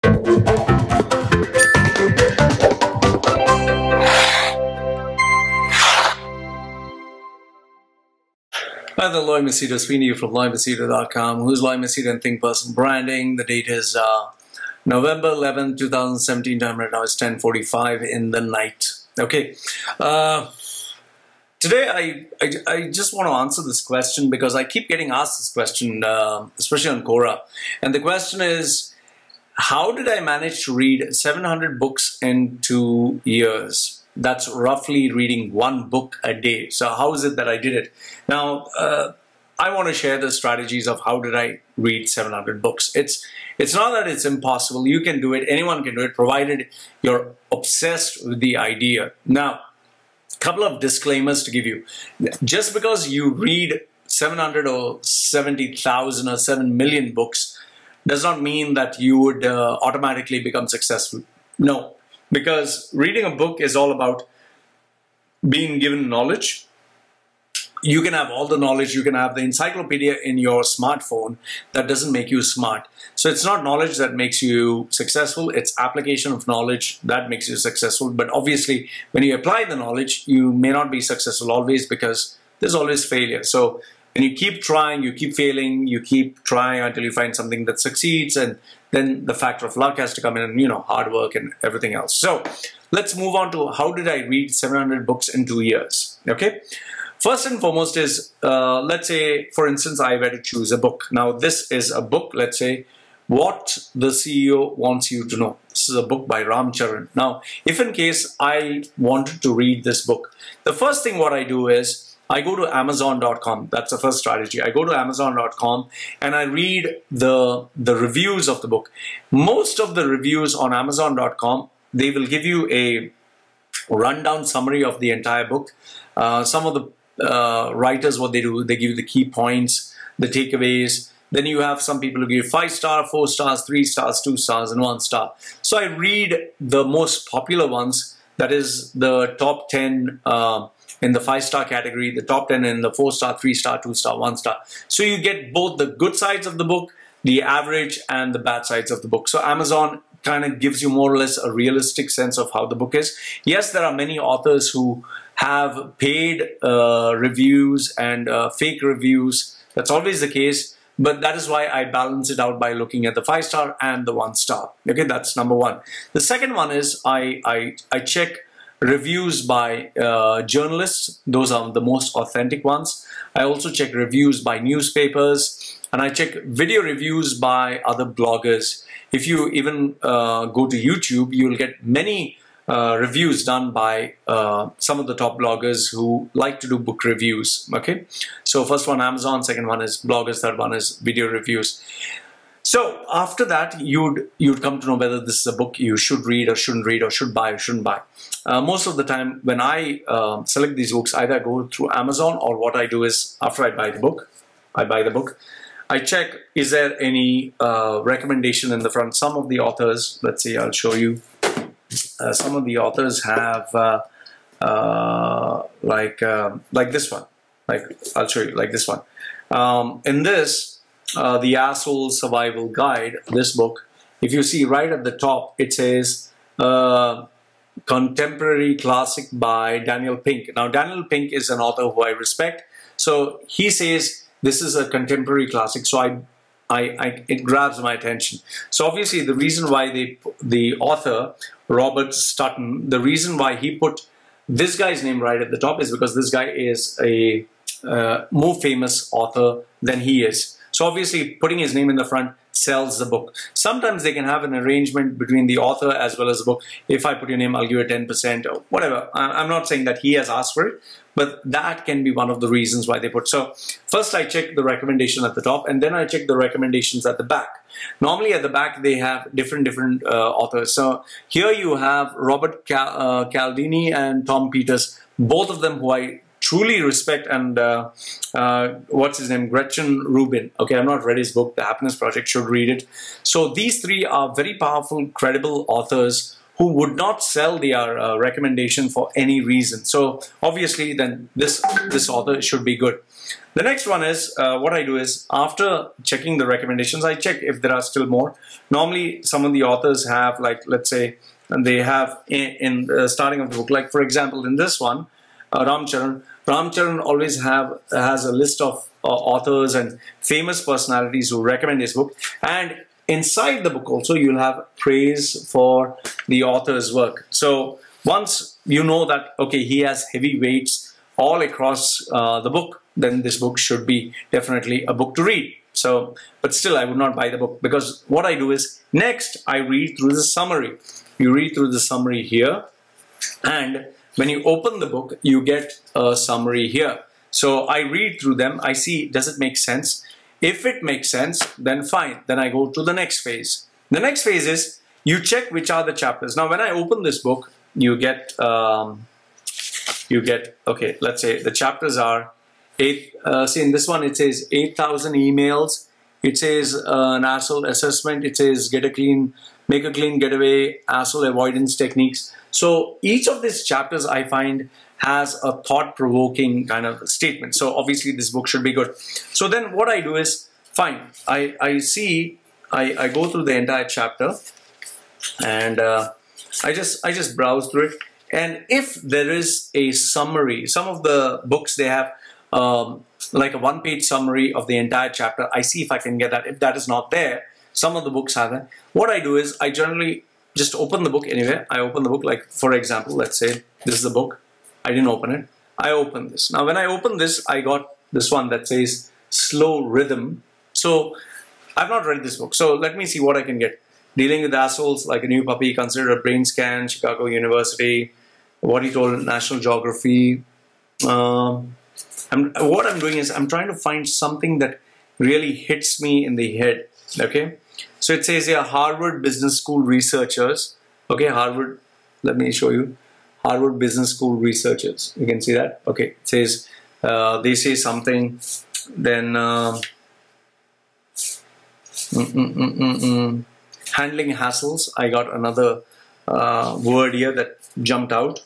Hi there, Lloyd Machedo speaking to you from LloydMachedo.com. Who's Lloyd Machedo and Think Person Branding? The date is November 11, 2017. Time right now is 10:45 in the night. Okay. Today I just want to answer this question because I keep getting asked this question, especially on Quora. And the question is, how did I manage to read 700 books in 2 years? That's roughly reading one book a day. So how is it that I did it? Now, I want to share the strategies of how did I read 700 books. It's not that it's impossible. You can do it. Anyone can do it, provided you're obsessed with the idea. Now, a couple of disclaimers to give you. Just because you read 700 or 70,000 or 7 million books does not mean that you would automatically become successful. No. Because reading a book is all about being given knowledge. You can have all the knowledge, you can have the encyclopedia in your smartphone. That doesn't make you smart. So it's not knowledge that makes you successful, it's application of knowledge that makes you successful. But obviously, when you apply the knowledge, you may not be successful always because there's always failure. So when you keep trying, you keep failing, you keep trying until you find something that succeeds, and then the factor of luck has to come in, and hard work and everything else. So let's move on to how did I read 700 books in 2 years. Okay, first and foremost is let's say, for instance, I were to choose a book. Now this is a book, let's say, What the CEO Wants You to Know. This is a book by Ram Charan. Now, if in case I wanted to read this book, the first thing what I do is I go to Amazon.com. That's the first strategy. I go to Amazon.com and I read the reviews of the book. Most of the reviews on Amazon.com, they will give you a rundown summary of the entire book. Some of the writers, what they do, they give you the key points, the takeaways. Then you have some people who give 5 stars, 4 stars, 3 stars, 2 stars, and 1 star. So I read the most popular ones, that is the top 10 in the 5-star category, the top 10 in the 4-star, 3-star, 2-star, 1-star. So you get both the good sides of the book, the average, and the bad sides of the book. So Amazon kind of gives you more or less a realistic sense of how the book is. Yes, there are many authors who have paid reviews and fake reviews. That's always the case. But that is why I balance it out by looking at the 5-star and the 1-star. Okay, that's number one. The second one is I check reviews by journalists. Those are the most authentic ones. I also check reviews by newspapers, and I check video reviews by other bloggers. If you even go to YouTube, you will get many reviews done by some of the top bloggers who like to do book reviews. Okay, so first one Amazon, second one is bloggers, third one is video reviews. So after that, you'd come to know whether this is a book you should read or shouldn't read, or should buy or shouldn't buy. Most of the time when I select these books, either I go through Amazon, or what I do is after I buy the book, I check, is there any recommendation in the front. Some of the authors, let's see, I'll show you. Some of the authors have like this one. I'll show you, like this one. In this, The Asshole Survival Guide, this book, if you see right at the top, it says contemporary classic by Daniel Pink. Now, Daniel Pink is an author who I respect. So he says this is a contemporary classic. So it grabs my attention. So obviously the reason why the author, Robert Stutton, the reason why he put this guy's name right at the top is because this guy is a more famous author than he is. So obviously putting his name in the front sells the book. Sometimes they can have an arrangement between the author as well as the book. If I put your name, I'll give you 10% or whatever. I'm not saying that he has asked for it, but that can be one of the reasons why they put. So first I check the recommendation at the top, and then I check the recommendations at the back. Normally at the back they have different authors. So here you have Robert Cialdini and Tom Peters, both of them who I truly respect, and what's his name, Gretchen Rubin. Okay, I've not read his book, The Happiness Project, should read it. So these three are very powerful, credible authors who would not sell their recommendation for any reason. So obviously then this author should be good. The next one is, what I do is, after checking the recommendations, I check if there are still more. Normally some of the authors have, like, let's say, and they have in the starting of the book, like for example in this one, Ramcharan always has a list of authors and famous personalities who recommend his book, and inside the book also you'll have praise for the author's work. So once you know that, okay, he has heavy weights all across the book, then this book should be definitely a book to read. So, but still I would not buy the book, because what I do is, next I read through the summary. You read through the summary here, and when you open the book, you get a summary here. So I read through them, I see, does it make sense? If it makes sense, then fine. Then I go to the next phase. The next phase is, you check which are the chapters. Now, when I open this book, you get, okay, let's say the chapters are, see in this one, it says 8,000 emails. It says an asshole assessment. It says make a clean getaway, asshole avoidance techniques. So each of these chapters I find has a thought-provoking kind of statement. So obviously this book should be good. So then what I do is, fine, I go through the entire chapter, and I just browse through it. And if there is a summary, some of the books, they have like a one-page summary of the entire chapter. I see if I can get that. If that is not there, some of the books have that. What I do is, I generally just open the book anywhere. I open the book, like for example, let's say this is the book. I didn't open it. I open this. Now when I open this, I got this one that says slow rhythm. So I've not read this book. So let me see what I can get. Dealing with assholes like a new puppy, consider a brain scan, Chicago University, what he told National Geography. What I'm doing is, I'm trying to find something that really hits me in the head. Okay. So it says here, Harvard Business School researchers. Okay, Harvard, let me show you. Harvard Business School researchers. You can see that. Okay, it says, they say something, then handling hassles. I got another word here that jumped out.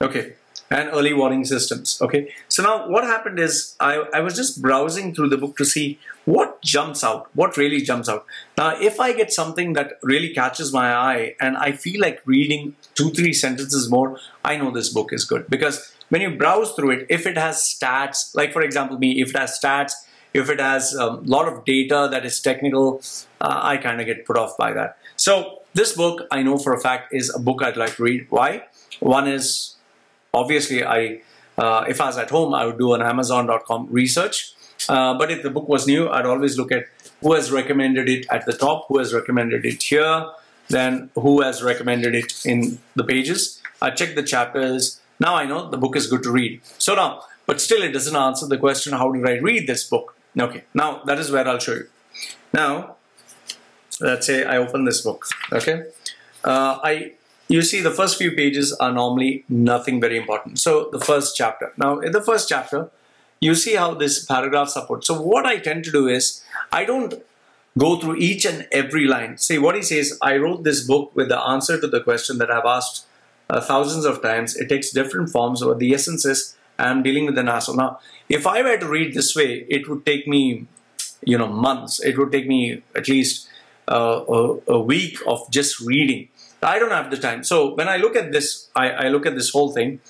Okay, and early warning systems. Okay, so now what happened is, I was just browsing through the book to see what jumps out, what really jumps out. Now, if I get something that really catches my eye and I feel like reading 2-3 sentences more, I know this book is good. Because when you browse through it, if it has stats, like for example me, if it has stats, if it has a lot of data that is technical, I kind of get put off by that. So this book, I know for a fact, is a book I'd like to read. Why? One is, obviously, if I was at home, I would do an Amazon.com research. But if the book was new, I'd always look at who has recommended it at the top, who has recommended it here, then who has recommended it in the pages. I check the chapters. Now I know the book is good to read. So now, but still it doesn't answer the question, how did I read this book? Okay, now that is where I'll show you. Now, let's say I open this book, okay? You see the first few pages are normally nothing very important. So the first chapter. Now in the first chapter, you see how this paragraphs are put. So what I tend to do is, I don't go through each and every line. See what he says, I wrote this book with the answer to the question that I've asked thousands of times. It takes different forms, or the essence is, I'm dealing with an asshole. Now, if I were to read this way, it would take me, months. It would take me at least a week of just reading. I don't have the time. So when I look at this, I look at this whole thing.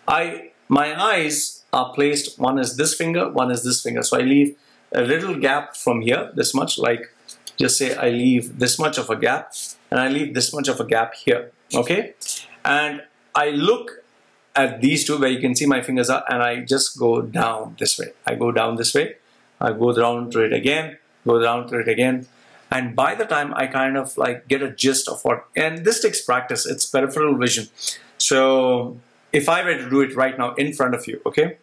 My eyes are placed, one is this finger, one is this finger. So I leave a little gap from here, this much, like just say I leave this much of a gap, and I leave this much of a gap here, okay? And I look at these two where you can see my fingers are, and I just go down this way. I go down this way, I go down to it again, go down to it again. And by the time I kind of like get a gist of what, and this takes practice, it's peripheral vision. So if I were to do it right now in front of you, okay?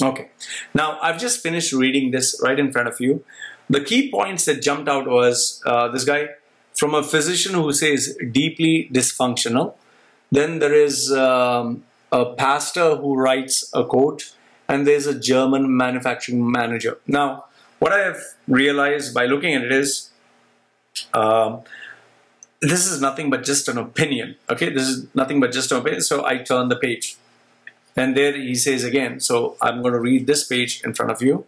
Okay, now I've just finished reading this right in front of you. The key points that jumped out was this guy, from a physician who says deeply dysfunctional. Then there is a pastor who writes a quote, and there's a German manufacturing manager. Now, what I have realized by looking at it is, this is nothing but just an opinion. Okay, this is nothing but just an opinion. So I turn the page, and there he says again. So I'm going to read this page in front of you.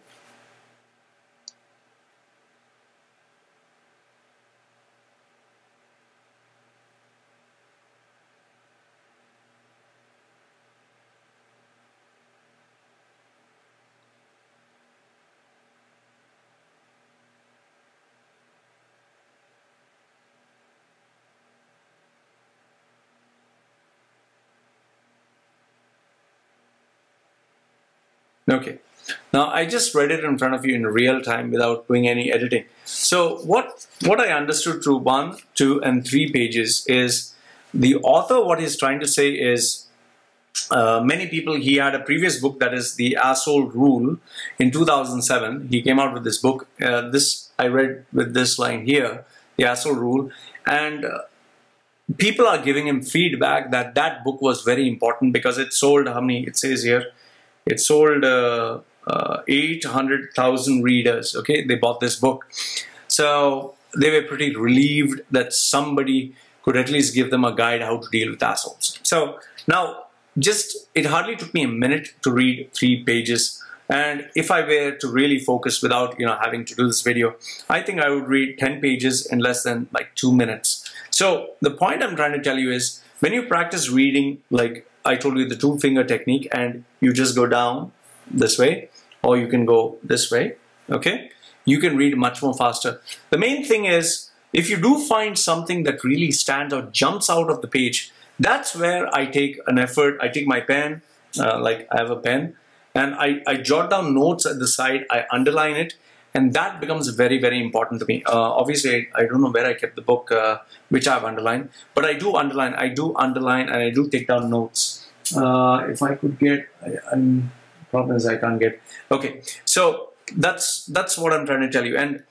Okay, now I just read it in front of you in real time without doing any editing. So what I understood through 1, 2, and 3 pages is the author, what he's trying to say is, many people, he had a previous book, that is The Asshole Rule, in 2007. He came out with this book. This I read with this line here, The Asshole Rule, and people are giving him feedback that that book was very important because it sold, how many, it says here, it sold 800,000 readers. Okay, they bought this book. So they were pretty relieved that somebody could at least give them a guide how to deal with assholes. So now, it hardly took me a minute to read 3 pages. And if I were to really focus without, having to do this video, I think I would read 10 pages in less than like 2 minutes. So the point I'm trying to tell you is, when you practice reading, like I told you, the 2-finger technique, and you just go down this way, or you can go this way, okay? You can read much more faster. The main thing is, if you do find something that really stands out, jumps out of the page, that's where I take an effort. I take my pen, like I have a pen, and I jot down notes at the side, I underline it, and that becomes very, very important to me. Obviously, I don't know where I kept the book, which I've underlined, but I do underline, and I do take down notes. If I could get, problem is I can't get. Okay, so that's what I'm trying to tell you. And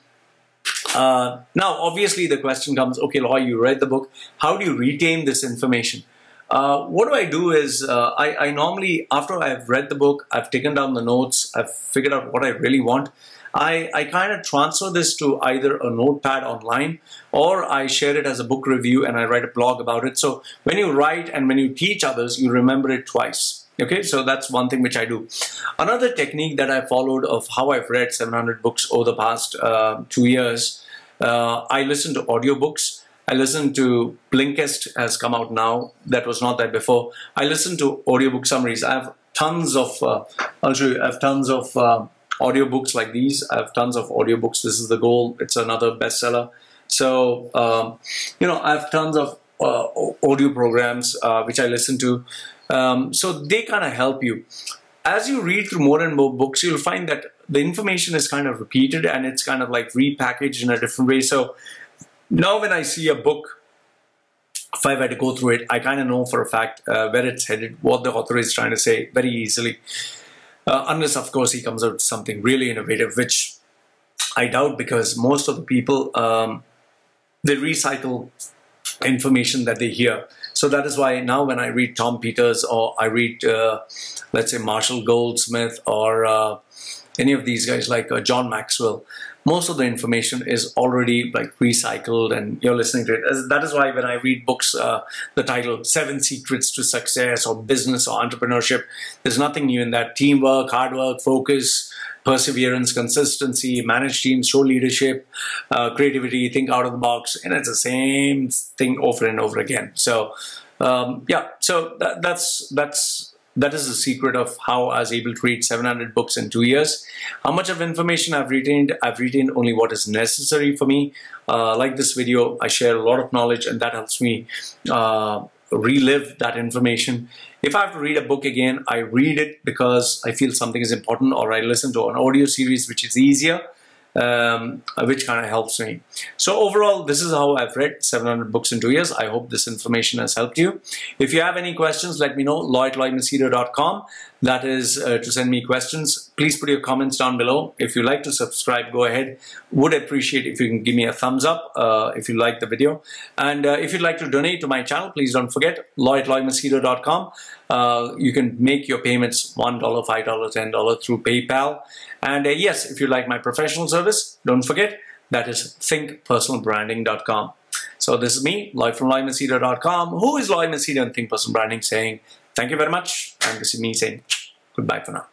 now, obviously, the question comes, okay, Loy, you read the book. How do you retain this information? What I do is, I normally, after I've read the book, I've taken down the notes, I've figured out what I really want, I kind of transfer this to either a notepad online, or I share it as a book review and I write a blog about it. So when you write and when you teach others, you remember it twice. Okay, so that's one thing which I do. Another technique that I followed of how I've read 700 books over the past 2 years, I listen to audiobooks. I listen to Blinkist, has come out now. That was not there before. I listen to audiobook summaries. I have tons of, I'll show you, I have tons of audiobooks like these. I have tons of audiobooks. This is The Goal. It's another bestseller. So, I have tons of audio programs which I listen to. So they kind of help you. As you read through more and more books, you'll find that the information is kind of repeated and it's kind of like repackaged in a different way. So now when I see a book, if I were to go through it, I kind of know for a fact where it's headed, what the author is trying to say very easily. Unless, of course, he comes out with something really innovative, which I doubt, because most of the people, they recycle information that they hear. So that is why now when I read Tom Peters, or I read, let's say, Marshall Goldsmith, or any of these guys like John Maxwell, most of the information is already like recycled and you're listening to it. That is why when I read books, the title 7 Secrets to Success or Business or Entrepreneurship, there's nothing new in that. Teamwork, hard work, focus, perseverance, consistency, manage teams, show leadership, creativity, think out of the box, and it's the same thing over and over again. So yeah, so that is the secret of how I was able to read 700 books in 2 years. How much of information I've retained? I've retained only what is necessary for me. Like this video, I share a lot of knowledge, and that helps me relive that information. If I have to read a book again, I read it because I feel something is important, or I listen to an audio series which is easier, which kind of helps me. So overall, this is how I've read 700 books in 2 years. I hope this information has helped you. If you have any questions, let me know. Machedo.com. That is to send me questions. Please put your comments down below. If you like to subscribe, go ahead. Would appreciate if you can give me a thumbs up if you like the video. And if you'd like to donate to my channel, please don't forget Machedo.com. You can make your payments $1, $5, $10 through PayPal. And yes, if you like my professional service, don't forget, that is thinkpersonalbranding.com. So this is me, Lloyd from LloydMachedo.com, who is Lloyd Machedo and Think Personal Branding, saying thank you very much. And this is me saying goodbye for now.